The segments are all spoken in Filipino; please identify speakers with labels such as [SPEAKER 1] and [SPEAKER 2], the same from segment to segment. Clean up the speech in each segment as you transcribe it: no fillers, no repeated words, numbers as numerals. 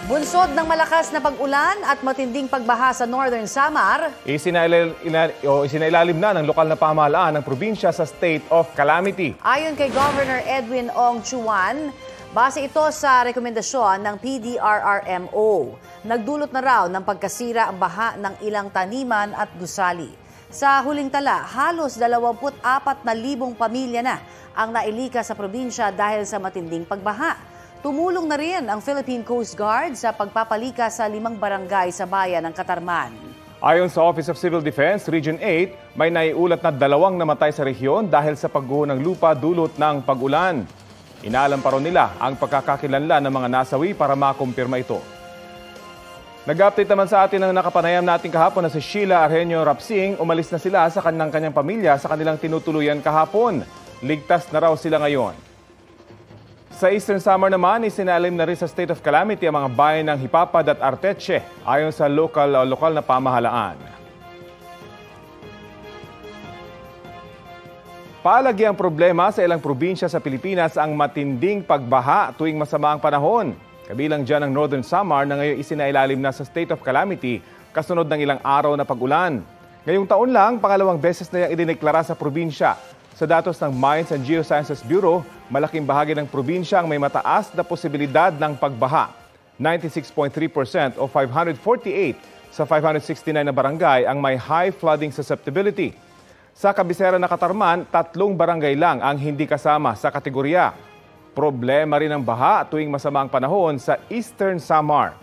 [SPEAKER 1] Bunsod ng malakas na pag-ulan at matinding pagbaha sa Northern Samar,
[SPEAKER 2] isinailalim na ng lokal na pamahalaan ng probinsya sa state of calamity.
[SPEAKER 1] ayon kay Governor Edwin Ong Chuan, base ito sa rekomendasyon ng PDRRMO. Nagdulot na raw ng pagkasira ang baha ng ilang taniman at gusali. Sa huling tala, halos 24,000 pamilya na ang nailika sa probinsya dahil sa matinding pagbaha. Tumulong na rin ang Philippine Coast Guard sa pagpapalika sa 5 barangay sa bayan ng Katarman.
[SPEAKER 2] Ayon sa Office of Civil Defense, Region 8, may naiulat na 2 namatay sa rehiyon dahil sa pagguho ng lupa dulot ng pag-ulan. Inaalam pa rin nila ang pagkakakilanlan ng mga nasawi para makumpirma ito. Nag-update naman sa atin ang nakapanayam natin kahapon na si Sheila Argenio Rapsing. Umalis na sila sa kanyang pamilya sa kanilang tinutuluyan kahapon. Ligtas na raw sila ngayon. Sa Eastern Samar naman, isinalim na rin sa state of calamity ang mga bayan ng Hipapad at Arteche ayon sa lokal na pamahalaan. Palagi ang problema sa ilang probinsya sa Pilipinas ang matinding pagbaha tuwing masama ang panahon. Kabilang dyan ang Northern Samar na ngayon isinailalim na sa state of calamity kasunod ng ilang araw na pag-ulan. Ngayong taon lang, pangalawang beses na yung idineklara sa probinsya. Sa datos ng Mines and Geosciences Bureau, malaking bahagi ng probinsya ang may mataas na posibilidad ng pagbaha. 96.3% o 548 sa 569 na barangay ang may high flooding susceptibility. Sa kabisera na Katarman, 3 barangay lang ang hindi kasama sa kategorya. Problema rin ang baha tuwing masama ang panahon sa Eastern Samar.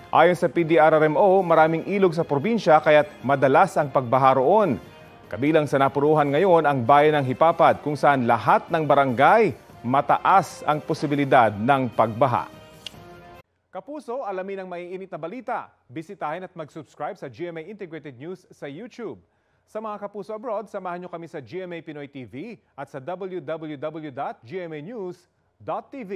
[SPEAKER 2] Ayon sa PDRRMO, maraming ilog sa probinsya kaya't madalas ang pagbaha roon. Kabilang sa napuruhan ngayon ang bayan ng Hipapad kung saan lahat ng barangay mataas ang posibilidad ng pagbaha. Kapuso, alamin ang maiinit na balita. Bisitahin at mag-subscribe sa GMA Integrated News sa YouTube. Sa mga kapuso abroad, samahan nyo kami sa GMA Pinoy TV at sa www.gmanews.tv.